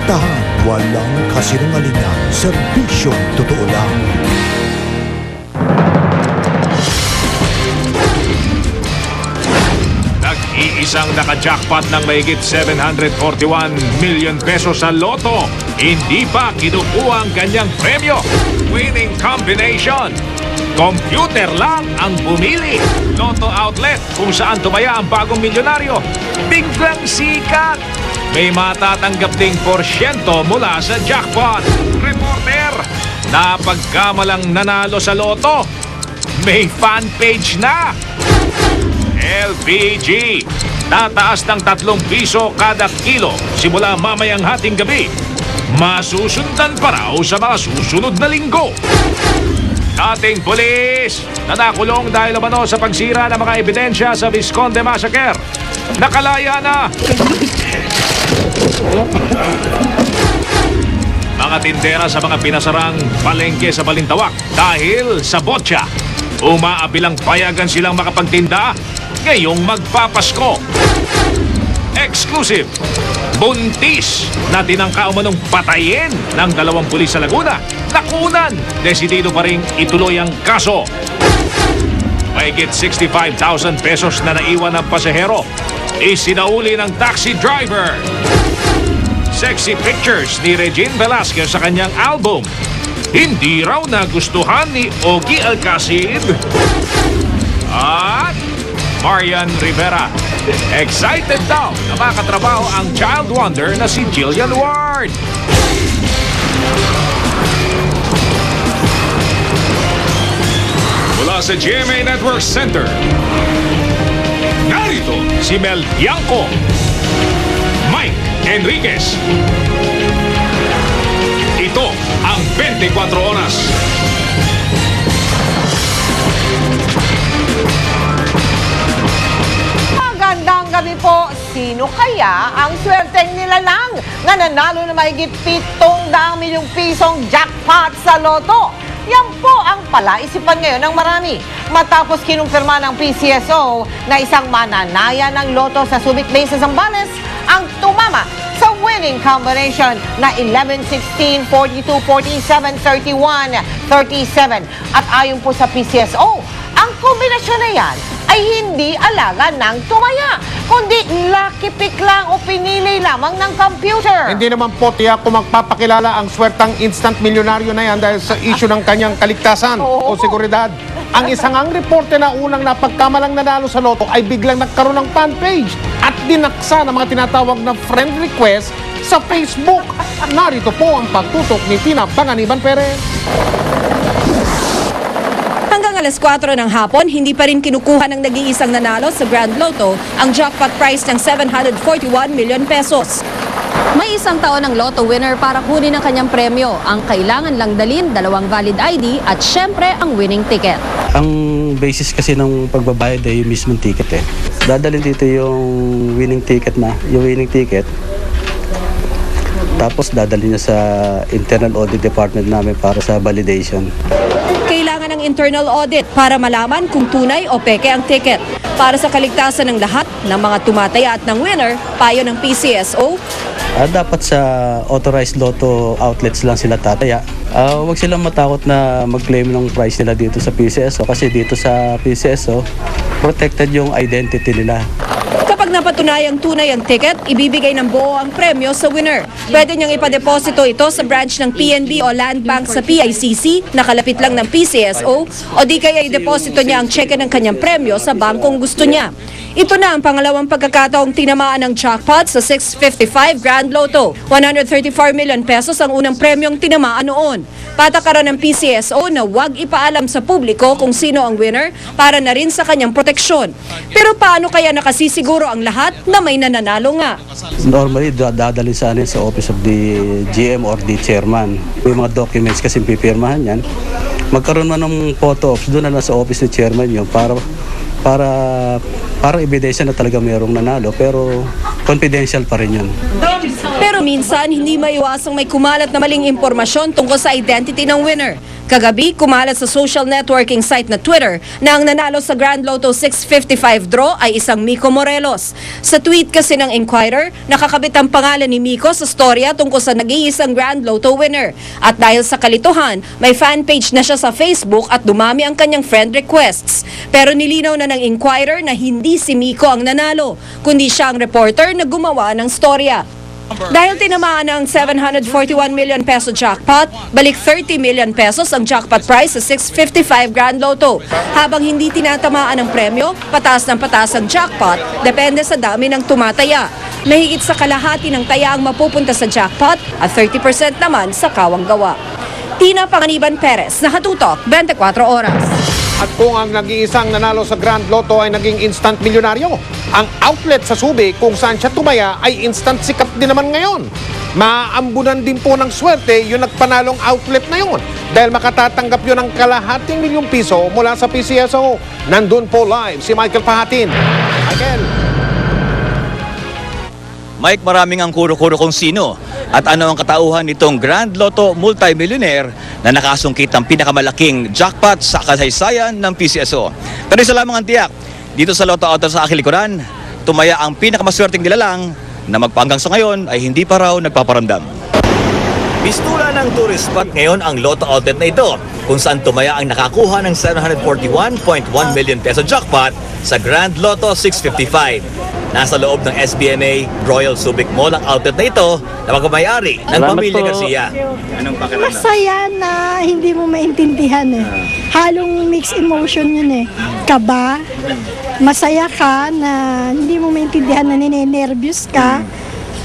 Kasintahan, walang kasinungalingan, serbisyong totoo lang. Nag-iisang naka-jackpot ng mahigit 741 million pesos sa loto. Hindi pa kinukuha ang kanyang premyo. Winning combination. Computer lang ang bumili. Lotto outlet kung saan tumaya ang bagong milyonaryo. Biglang sikat. May matatanggap ding porsyento mula sa jackpot. Reporter, napagkamalang nanalo sa loto. May fan page na. LPG, tataas ng 3 piso kada kilo simula mamayang hating gabi. Masusundan pa raw sa mga susunod na linggo. Dating pulis na nakulong dahil umano sa pagsira ng mga ebidensya sa Visconde Massacre. Nakalaya na. Mga tindera sa mga pinasarang palengke sa Balintawak dahil sa botya. Umaabilang payagan silang makapagtinda ngayong magpapasko. Exclusive. Buntis na tinangka umanong patayin ng 2 pulis sa Laguna. Nakunan, desidido pa rin ituloy ang kaso. Mahigit 65,000 pesos na naiwan ng pasahero. Isinauli ng taxi driver. Sexy pictures ni Regine Velasquez sa kanyang album. Hindi raw nagustuhan ni Ogie Alcacid. At Marian Rivera. Excited daw na makatrabaho ang child wonder na si Jillian Ward. Mula sa GMA Network Center, narito si Mel Bianco, Mike Enriquez. Ito ang 24 oras. Magandang gabi po. Sino kaya ang swerteng nilalang na nanalo na mahigit 700 milyong pisong jackpot sa loto? Yan po ang palaisipan ngayon ng marami. Matapos kinumpirma ng PCSO na isang mananaya ng loto sa Subic Mesa, Zambales ang tumama sa winning combination na 11, 16, 42, 47, 31, 37. At ayon po sa PCSO, ang kombinasyon na yan ay hindi alaga ng tumaya, kundi lucky pick lang o pinili lamang ng computer. Hindi naman po tiyak kung magpapakilala ang swertang instant milyonaryo na yan dahil sa issue ng kanyang kaligtasan o seguridad. Ang isang reporte na unang napagkamalang nanalo sa loto ay biglang nagkaroon ng fan page at dinaksa ng mga tinatawag na friend request sa Facebook. Narito po ang pagtutok ni Tina Panganiban Perez. Hanggang alas 4 ng hapon, hindi pa rin kinukuha ng nag-iisang nanalo sa Grand Lotto ang jackpot price ng 741 million pesos. May isang taon ng Lotto winner para kunin ang kanyang premyo. Ang kailangan lang dalin, 2 valid ID at syempre ang winning ticket. Ang basis kasi ng pagbabayad ay yung mismong ticket eh. Dadalhin dito yung winning ticket yung winning ticket. Tapos dadalhin niya sa internal audit department namin para sa validation. Kailangan ng internal audit para malaman kung tunay o peke ang ticket. Para sa kaligtasan ng lahat ng mga tumataya at ng winner, payo ng PCSO, Dapat sa authorized lotto outlets lang sila tataya. Huwag silang matakot na mag-claim ng price nila dito sa PCSO kasi dito sa PCSO, protected yung identity nila. Kapag napatunayang tunay ang ticket, ibibigay ng buo ang premyo sa winner. Pwede niyang ipadeposito ito sa branch ng PNB o Land Bank sa PICC, nakalapit lang ng PCSO, o di kaya i-deposito niya ang cheque ng kanyang premyo sa bangkong gusto niya. Ito na ang pangalawang pagkakataong tinamaan ng jackpot sa 655 Grand Lotto. 134 million pesos ang unang premyong tinamaan noon. Patakaran ng PCSO na huwag ipaalam sa publiko kung sino ang winner para na rin sa kanyang proteksyon. Pero paano kaya nakasisiguro ang lahat na may nananalo nga? Normally, dadalhin sa office of the GM or the chairman. May mga documents kasi pipirmahan yan. Magkaroon man ng photo ops, doon na lang sa office ni chairman yun para parang ebidensya na talaga mayroong nanalo, pero confidential pa rin yun. Pero minsan, hindi maiwasang may kumalat na maling impormasyon tungkol sa identity ng winner. Kagabi, kumalat sa social networking site na Twitter na ang nanalo sa Grand Lotto 655 draw ay isang Miko Morelos. Sa tweet kasi ng Inquirer, nakakabit ang pangalan ni Miko sa storya tungkol sa nag-iisang Grand Lotto winner. At dahil sa kalituhan, may fanpage na siya sa Facebook at dumami ang kanyang friend requests. Pero nilinaw na ng Inquirer na hindi si Miko ang nanalo, kundi siya ang reporter na gumawa ng storya. Dahil tinamaan ng 741 million peso jackpot, balik 30 million pesos ang jackpot prize sa 655 Grand Lotto. Habang hindi tinatamaan ng premyo, pataas ng pataas ang jackpot, depende sa dami ng tumataya. Mahigit sa kalahati ng taya ang mapupunta sa jackpot at 30% naman sa kawang gawa. Tina Panganiban Perez, Nakatutok, 24 Oras. At kung ang nag-iisang nanalo sa Grand Lotto ay naging instant milyonaryo, ang outlet sa Subic kung saan siya tumaya ay instant sikat din naman ngayon. Maaambunan din po ng swerte yung nagpanalong outlet na yun dahil makatatanggap yun ng kalahating milyong piso mula sa PCSO. Nandun po live si Michael Pahatin. Michael. Mike, maraming ang kuro-kuro kung sino at ano ang katauhan nitong Grand Lotto multimillionaire na nakasungkit ng pinakamalaking jackpot sa kasaysayan ng PCSO. Pero isa lamang ang tiyak, dito sa Lotto Auto sa aking likuran, tumaya ang pinakamaswerteng nilalang na magpanggang sa ngayon ay hindi pa raw nagpaparamdam. Pistula ng tourist spot ngayon ang Lotto Outlet na ito kung saan tumaya ang nakakuha ng 741.1 million peso jackpot sa Grand Lotto 655. Nasa loob ng SBMA Royal Subic Mall ang outlet na ito na magmamayari ng pamilya Garcia. Anong pakiramdam? Masaya na hindi mo maintindihan eh. Halong mixed emotion yun eh. Kaba, masaya ka na hindi mo maintindihan na ninenervyos ka.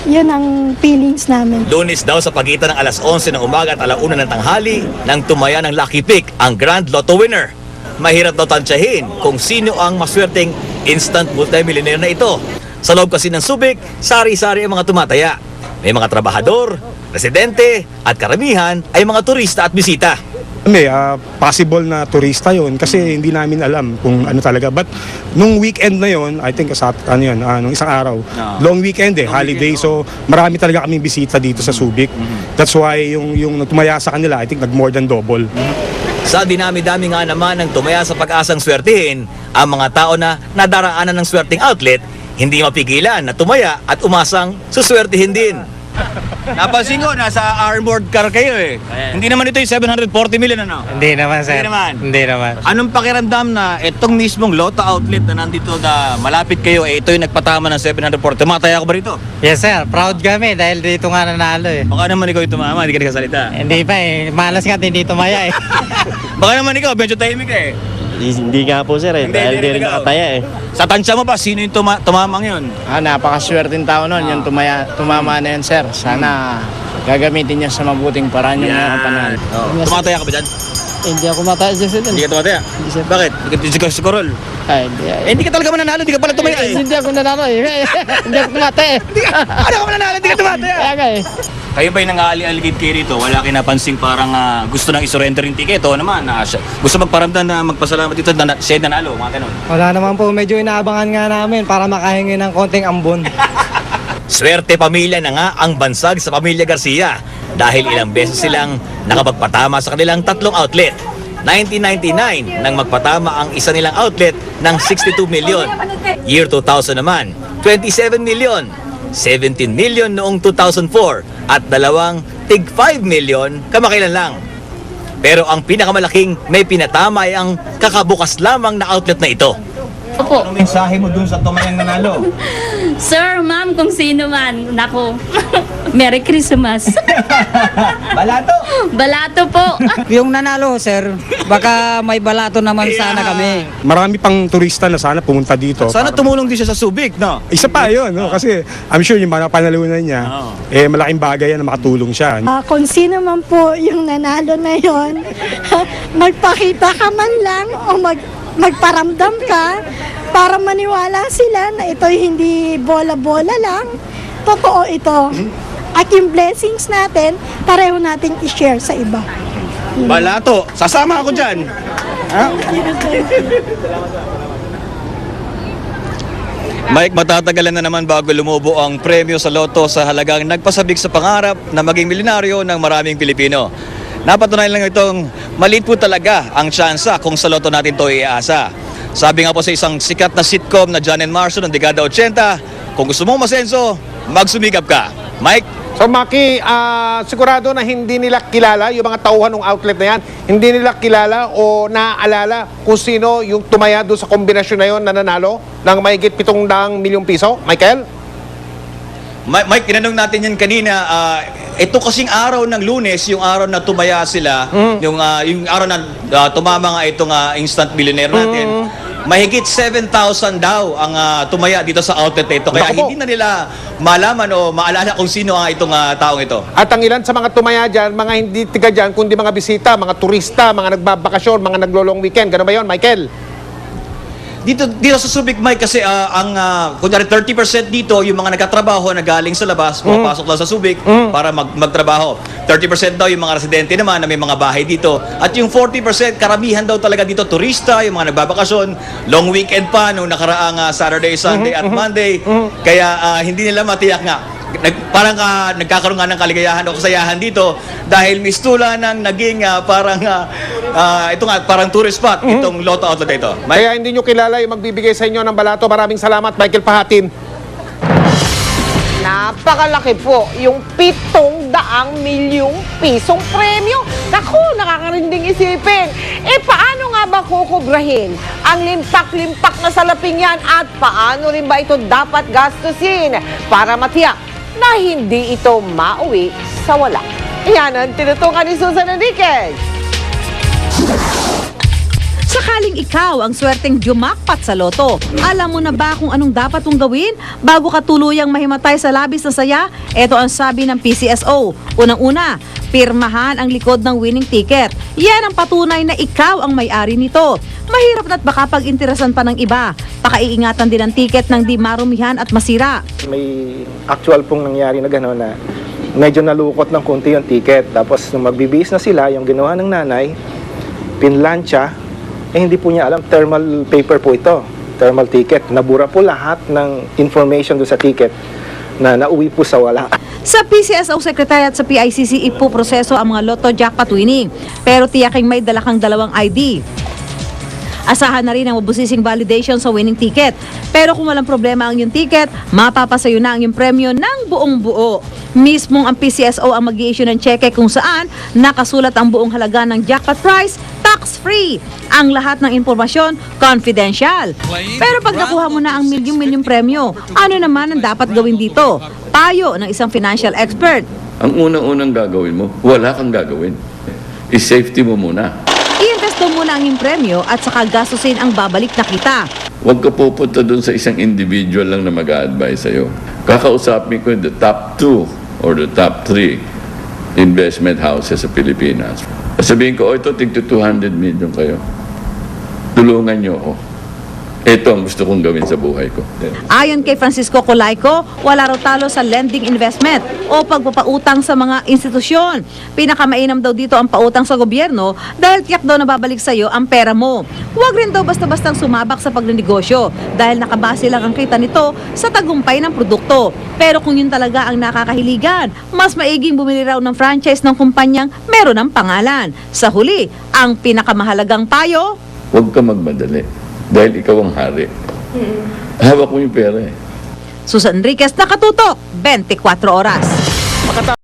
Yun ang feelings namin. Lunes daw sa pagitan ng alas 11 ng umaga at alauna ng tanghali nang tumaya ng Lucky Pick ang Grand Lotto winner. Mahirap daw tansyahin kung sino ang maswerteng instant multimillionaire na ito. Sa loob kasi ng Subic, sari-sari ang mga tumataya. May mga trabahador, residente, at karamihan ay mga turista at bisita. May possible na turista yon kasi hindi namin alam kung ano talaga. But nung weekend na yon, I think nung isang araw, long weekend holiday. So marami talaga kaming bisita dito sa Subic. That's why yung tumaya sa kanila, I think nag more than double. Sa dinami-dami nga naman ng tumaya sa pag-asang swertihin, ang mga tao na nadaraanan ng swerting outlet, hindi mapigilan na tumaya at umasang suswertihin din. Napansin ko, nasa armored car kayo eh. Hindi naman ito yung 740 million ano? Hindi naman, sir. Hindi naman? Hindi naman. Anong pakiramdam na itong mismong Lotto outlet na nandito na malapit kayo, ito yung nagpatama ng 740? Tumataya ko ba rito? Yes, sir. Proud kami dahil dito nga nanalo eh. Baka naman ikaw yung tumama, hindi ka nagkasalita. Hindi pa eh. Malas nga hindi tumaya eh. Baka naman ikaw, medyo tahimik ka eh. Hindi nga po, sir eh. Dahil di rin nakataya eh. Sa tansya mo ba, sino yung tumamang yun? Napakaswerteng tao nun. Yung tumama na yun, sir. Sana gagamitin niya sa mabuting paraan yung mga panalo. Tumataya ka ba dyan? Hindi ako mataya dyan, sir. Hindi ka tumataya? Bakit? Hindi ka sigurol? Ay, hindi. Hindi ka talaga mananalo, hindi ka pala tumaya eh. Hindi ako nanalo eh. Hindi ako tumataya eh. Ano ka mananalo, hindi ka tumataya? Kaya ka eh. Kayo ba'y nang-aali-aligid kayo rito? Wala kayo napansing parang gusto nang isurrender yung ticket o naman? Gusto magparamdam na magpasalamat dito na siya nanalo, mga ganun. Wala naman po. Medyo inaabangan nga namin para makahingi ng konting ambon. Swerte pamilya na nga ang bansag sa pamilya Garcia dahil ilang beses silang nakapagpatama sa kanilang tatlong outlet. 1999 nang magpatama ang isa nilang outlet ng 62 million. Year 2000 naman, 27 million. 17 million noong 2004 at dalawang tig 5 million kamakailan lang. Pero ang pinakamalaking may pinatama ay ang kakabukas lamang na outlet na ito. Opo. Anong mensahe mo dun sa tumayang nanalo? Sir, ma'am, kung sino man, nako, Merry Christmas. Balato! Balato po. Yung nanalo, sir, baka may balato naman sana kami. Marami pang turista na sana pumunta dito. Sana tumulong din siya sa Subic, no? Isa pa yun, no? Kasi I'm sure yung mga panalunan niya, malaking bagay yan na makatulong siya. Kung sino man po yung nanalo na yon, magpakita ka man lang o magparamdam ka para maniwala sila na ito'y hindi bola-bola lang. Totoo ito. At yung blessings natin, pareho nating i-share sa iba. Balato! Sasama ako dyan! Ha? Mike, matatagalan na naman bago lumubo ang premyo sa loto sa halagang nagpasabik sa pangarap na maging milyonaryo ng maraming Pilipino. Napatunayan lang itong maliit po talaga ang tsansa kung sa loto natin to iaasa. Sabi nga po sa isang sikat na sitcom na John and Marshall ng dekada 80, kung gusto mong masenso, magsumikap ka. Mike? So Maki, sigurado na hindi nila kilala yung mga tauhan ng outlet na yan. Hindi nila kilala o naaalala kung sino yung tumaya doon sa kombinasyon na yon na nanalo ng mahigit 700 milyong piso. Michael? Mike, tinanong natin yan kanina. Ito kasing araw ng Lunes, yung araw na tumaya sila, yung araw na tumama nga itong instant millionaire natin, mahigit 7,000 daw ang tumaya dito sa outlet na ito. Kaya Naku po. hindi na nila malaman o maalala kung sino itong taong ito. At ang ilan sa mga tumaya dyan, mga hindi tiga dyan, kundi mga bisita, mga turista, mga nagbabakasyon, mga naglo-long weekend. Gano'n ba yun, Michael? Dito sa Subic, Mike, kasi kunyari 30% dito, yung mga nagkatrabaho na galing sa labas, pumapasok lang sa Subic para magtrabaho. 30% daw yung mga residente naman na may mga bahay dito. At yung 40%, karamihan daw talaga dito, turista, yung mga nagbabakasyon, long weekend pa, nung nakaraang Saturday, Sunday at Monday. Kaya hindi nila matiyak nga. Parang nagkakaroon nga ng kaligayahan o kasayahan dito dahil mistula ng naging ito nga, parang tourist spot itong Lotto outlet ito. Kaya hindi nyo kilala yung magbibigay sa inyo ng balato. Maraming salamat, Michael Pahatin. Napakalaki po yung 700 milyong pisong premyo. Naku, nakakarinding isipin. Paano nga ba kukubrahin ang limpak-limpak na salaping yan at paano rin ba ito dapat gastusin para matiyak na hindi ito mauwi sa wala? Yan ang tinutukan ni Susan Enriquez. Sakaling ikaw ang swerteng jumakpat sa loto, alam mo na ba kung anong dapat mong gawin bago ka tuluyang mahimatay sa labis na saya? Ito ang sabi ng PCSO. Unang-una, pirmahan ang likod ng winning ticket. Yan ang patunay na ikaw ang may-ari nito. Mahirap na't baka pag-interesan pa ng iba. Pakaiingatan din ang ticket ng di marumihan at masira. May actual pong nangyari na gano'n na medyo nalukot ng konti yung ticket. Tapos nung magbibihis na sila, yung ginawa ng nanay, pinlansya, hindi po niya alam, thermal paper po ito, thermal ticket. Nabura po lahat ng information doon sa ticket na nauwi po sa wala. Sa PCSO Secretariat sa PICC, ipuproseso ang mga Lotto jackpot winning. Pero tiyaking may dala kang 2 ID. Asahan na rin ang mabusising validation sa winning ticket. Pero kung walang problema ang iyong ticket, mapapasayo na ang iyong premyo ng buong buo. Mismong ang PCSO ang mag-i-issue ng cheque kung saan nakasulat ang buong halaga ng jackpot prize, tax-free. Ang lahat ng impormasyon, confidential. Pero pag nakuha mo na ang milyong-milyong premyo, ano naman ang dapat gawin dito? Payo ng isang financial expert. Ang unang-unang gagawin mo, wala kang gagawin. I-safety mo muna. I-investo muna ang iyong premyo at saka gastusin ang babalik na kita. Huwag ka pupunta dun sa isang individual lang na mag-a-advise sa'yo. Kakausapin ko the top 2 or the top 3 investment houses sa Pilipinas. Sabihin ko, ito, tig 200 million kayo. Tulungan nyo ako. Ito ang gusto kong gawin sa buhay ko. Ayon kay Francisco Colayco, wala raw talo sa lending investment o pagpapautang sa mga institusyon. Pinakamainam daw dito ang pautang sa gobyerno dahil tiyak daw na babalik sa iyo ang pera mo. Huwag rin daw basta-bastang sumabak sa pagnenegosyo dahil nakabase lang ang kita nito sa tagumpay ng produkto. Pero kung yun talaga ang nakakahiligan, mas maiging bumili raw ng franchise ng kumpanyang meron ng pangalan. Sa huli, ang pinakamahalagang payo, Huwag ka magmadali. Dahil ikaw ang hari. Hawak mo yung pera eh. Susan Enriquez, nakatutok, 24 oras.